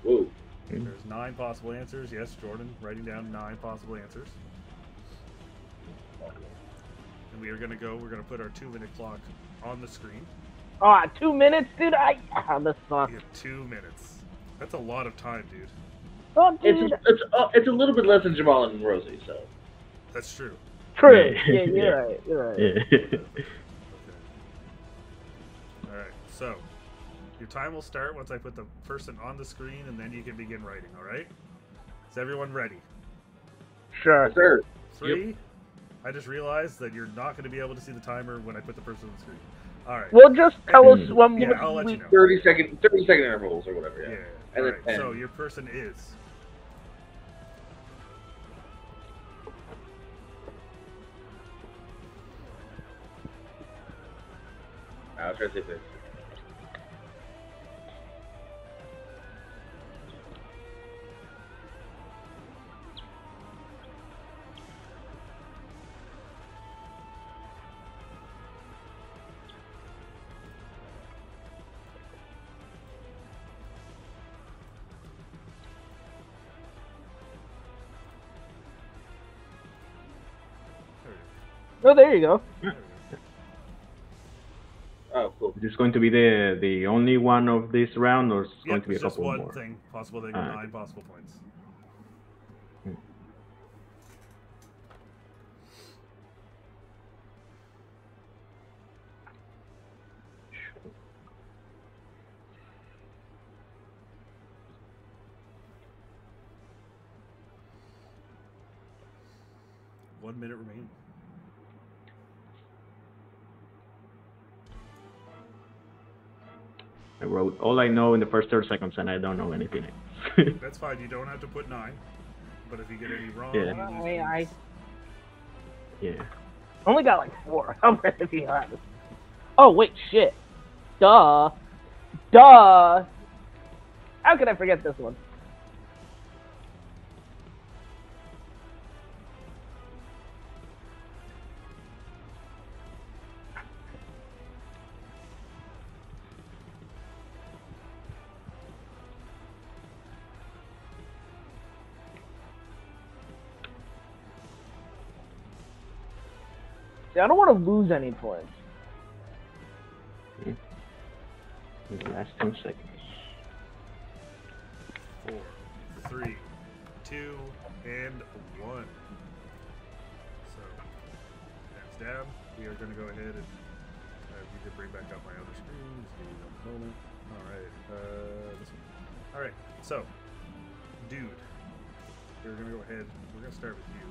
Whoa. There's 9 possible answers. Yes, Jordan, writing down 9 possible answers. And we are going to go, we're going to put our 2-minute clock on the screen. Oh, 2 minutes, dude. This sucks. You have 2 minutes. That's a lot of time, dude. Oh, dude. It's a little bit less than Jamal and Rosie, so. That's true. True. Yeah. Yeah, you're right. You're right. Yeah. All right. So, your time will start once I put the person on the screen, and then you can begin writing. All right? Is everyone ready? Sure. Sir. 3. I just realized that you're not going to be able to see the timer when I put the person on the screen. All right. Well, just tell us when Yeah, I'll let you know. 30 second intervals or whatever, yeah. Yeah. And All then right. 10. So your person is. I'll try to say this. Oh, there you go. Oh, cool. Is this going to be the only one of this round, or is it going to be a it's just couple one more? thing. Possible thing with 9 possible points. Hmm. One minute remaining. I wrote all I know in the first 30 seconds, and I don't know anything else. That's fine. You don't have to put 9. But if you get any wrong, Yeah. you lose I points. Yeah. only got like 4. I'm gonna be honest. Oh wait, shit. Duh. How could I forget this one? See, I don't want to lose any points. In the last 10 seconds. 4, 3, 2, and 1. So, hands down. We are going to go ahead and we can bring back up my other screen. Just give me a moment. All right, this one. All right, so, dude, we're going to go ahead. We're going to start with you.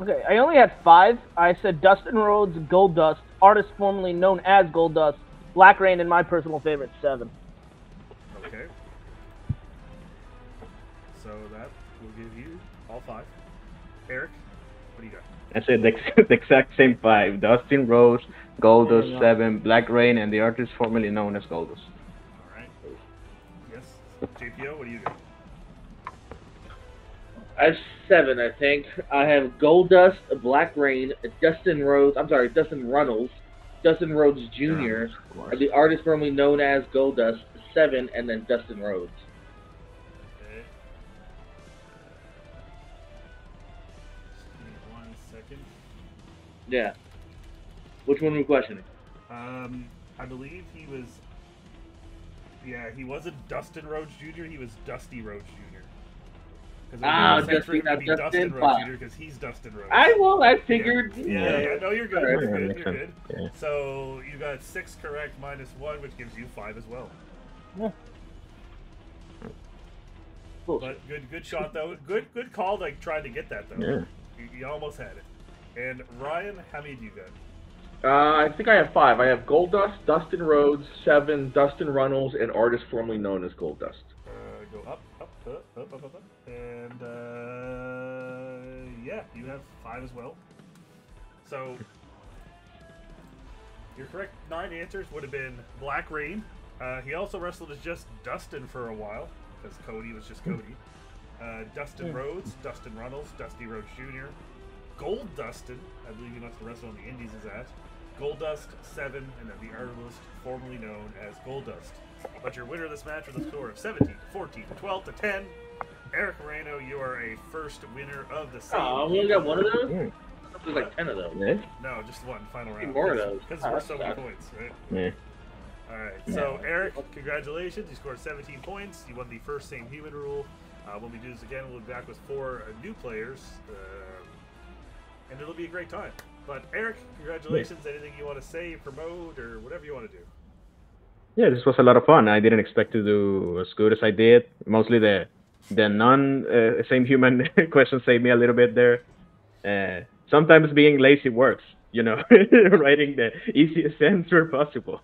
Okay, I only had 5. I said Dustin Rhodes, Goldust, artist formerly known as Goldust, Black Rain, and my personal favorite, 7. Okay. So that will give you all 5. Eric, what do you got? I said the exact same 5. Dustin Rose, Goldust 7, Black Rain, and the artist formerly known as Goldust. All right. Yes. JPO, what do you got? I have 7, I think. I have Goldust, Black Rain, Dustin Runnels, Dustin Rhodes Jr., or the artist formerly known as Goldust, 7, and then Dustin Rhodes. Okay. Just give me 1 second. Yeah. Which one are we questioning? I believe he was. Yeah, he wasn't Dustin Rhodes Jr. He was Dusty Rhodes Jr. Ah, Dustin Dustin Dustin Rhodes Pop. Jr. because he's Dustin Rhodes. I figured. Yeah, no, you're good. Yeah, You're good. makes You're sense. good. Yeah. So you got 6 correct minus 1, which gives you 5 as well. Yeah. Cool. But good shot though. Good call. Like trying to get that though. Yeah. You almost had it. And Ryan, how many do you got? I think I have 5. I have Goldust, Dustin Rhodes, 7, Dustin Runnels, and artist formerly known as Goldust. Go up, and yeah, you have 5 as well. So your correct 9 answers would have been Black Rain. He also wrestled as just Dustin for a while because Cody was just Cody. Dustin Rhodes, Dustin Runnels, Dusty Rhodes Jr., Gold Dustin. I believe he must have wrestled on the Indies as that. Goldust 7, and then the artist formerly known as Goldust. But your winner of this match with a score of 17 to 14 to 12 to 10. Eric Moreno, you are a first winner of the same. Oh, we only got 1 of those? Yeah. There's like 10 of those. Yeah. No, just 1 final round. More of those. Because Oh, we're so many that points, right? Yeah. All right. So Eric, congratulations! You scored 17 points. You won the first same human rule. When we do this again, we'll be back with 4 new players, and it'll be a great time. But Eric, congratulations! Anything you want to say, promote, or whatever you want to do? Yeah, this was a lot of fun. I didn't expect to do as good as I did. Mostly the non same human questions saved me a little bit there. Sometimes being lazy works, you know, writing the easiest answer possible.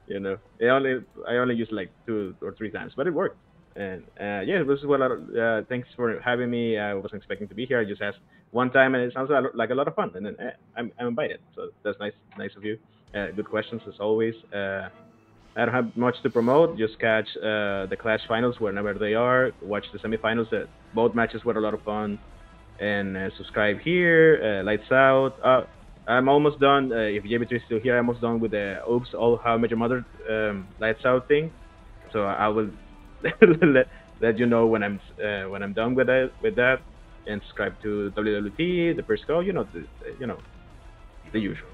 You know, I only used like 2 or 3 times, but it worked. And yeah, this is what. Thanks for having me. I wasn't expecting to be here. I just asked one time, and it sounds like a lot of fun. And then I'm invited, so that's nice of you. Good questions as always. I don't have much to promote. Just catch the Clash finals whenever they are. Watch the semifinals. Both matches were a lot of fun. And subscribe here. Lights out. I'm almost done. If JB3 is still here, I'm almost done with the Oops, All How I Met Your Mother Lights Out thing. So I will let you know when I'm done with that. And subscribe to WWT, the Periscope. You know the usual.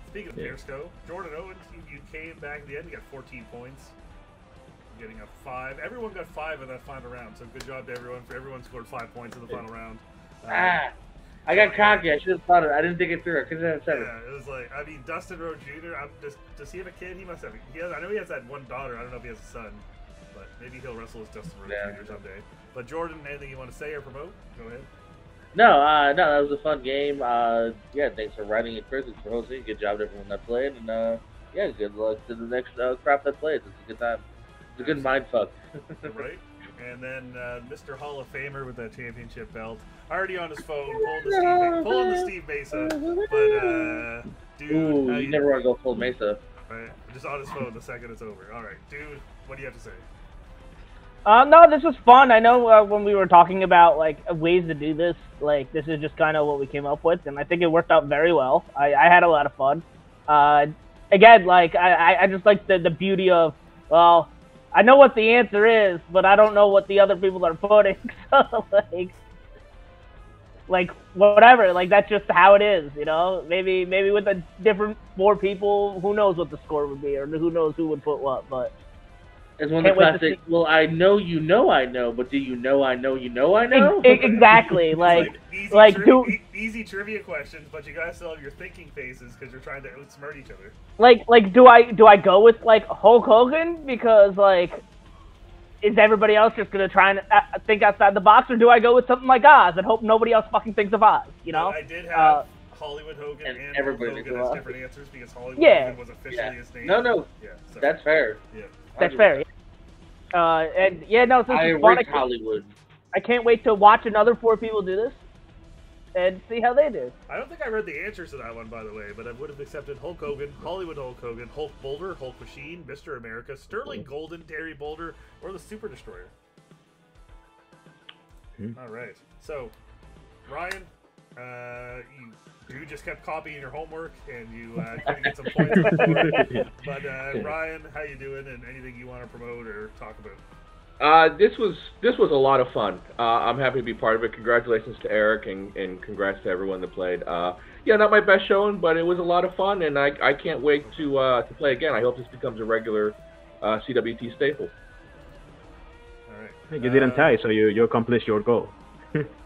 Speaking of Periscope, Jordan Owens, you came back at the end. You got 14 points. Getting a 5. Everyone got 5 in that final round. So good job to everyone. Everyone scored 5 points in the final round. I got cocky. I should have thought it. I didn't think it through. I could have said it. Yeah, it was like, I mean, Dustin Rhodes Jr. Does he have a kid? He must have. I know he has that one daughter. I don't know if he has a son, but maybe he'll wrestle as Dustin Rhodes Jr. someday. But Jordan, anything you want to say or promote? Go ahead. No, that was a fun game. Yeah, thanks for writing it, Chris. Thanks for hosting. Good job to everyone that played, and yeah, good luck to the next crop that plays. It's a good time. It's a good mind fuck. Right. And then Mr. Hall of Famer with that championship belt, already on his phone, pulling the Steve Mesa. But dude, ooh, you never want to go full Mesa. Right, just on his phone the second it's over. All right, dude, what do you have to say? No, this was fun. I know when we were talking about like ways to do this, like this is just kind of what we came up with, and I think it worked out very well. I had a lot of fun. Again, like I just like the beauty of, well, I know what the answer is, but I don't know what the other people are putting. So like whatever, like that's just how it is, you know. Maybe with a different 4 people, who knows what the score would be, or who knows who would put what. But it's one of the classic. Well, I know you know I know, but do you know I know you know I know? Exactly, easy trivia questions, but you guys still have your thinking faces because you're trying to outsmart each other. Like do I go with like Hulk Hogan because like is everybody else just gonna try and think outside the box, or do I go with something like Oz and hope nobody else fucking thinks of Oz? You know. I did have Hollywood Hogan and everybody Hulk Hogan as different answers because Hollywood Hogan was officially his name. No. Yeah, so. That's fair. Yeah. That's fair. And yeah, no, since it's fun, Hollywood. I can't wait to watch another 4 people do this and see how they do. I don't think I read the answers to that one, by the way, but I would have accepted Hulk Hogan, Hollywood Hulk Hogan, Hulk Boulder, Hulk Machine, Mr. America, Sterling Golden, Terry Boulder, or the Super Destroyer. All right. So, Ryan, you just kept copying your homework, and you couldn't get some points on the board. But Ryan, how you doing? And anything you want to promote or talk about? This was a lot of fun. I'm happy to be part of it. Congratulations to Eric, and congrats to everyone that played. Yeah, not my best showing, but it was a lot of fun, and I can't wait to play again. I hope this becomes a regular CWT staple. All right. You didn't tie, so you accomplished your goal.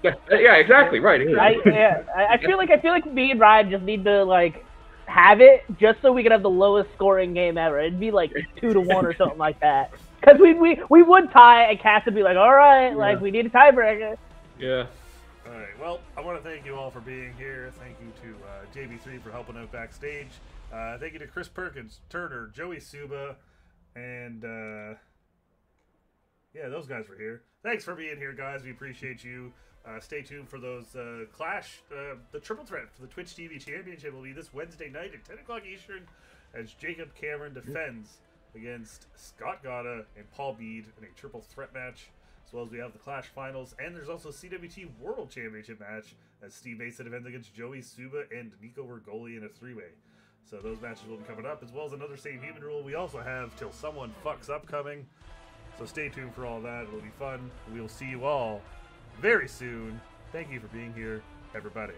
Yeah, exactly. Right. Exactly. I feel like me and Ryan just need to like have it just so we can have the lowest scoring game ever. It'd be like 2-1 or something like that. Because we would tie, and Cass would be like, all right, like we need a tiebreaker. Yeah. All right. Well, I want to thank you all for being here. Thank you to JB3 for helping out backstage. Thank you to Chris Perkins, Turner, Joey Suba, and yeah, those guys were here. Thanks for being here, guys. We appreciate you. Stay tuned for those Clash. The Triple Threat for the Twitch TV Championship will be this Wednesday night at 10 o'clock Eastern as Jacob Cameron defends against Scott Gata and Paul Bede in a triple threat match, as well as we have the Clash finals, and there's also a CWT World Championship match as Steve Mason defends against Joey Suba and Nico Rigoli in a 3-way. So those matches will be coming up, as well as another Same Human rule. We also have Till Someone Fucks Up coming, so stay tuned for all that. It'll be fun. We will see you all very soon. Thank you for being here, everybody.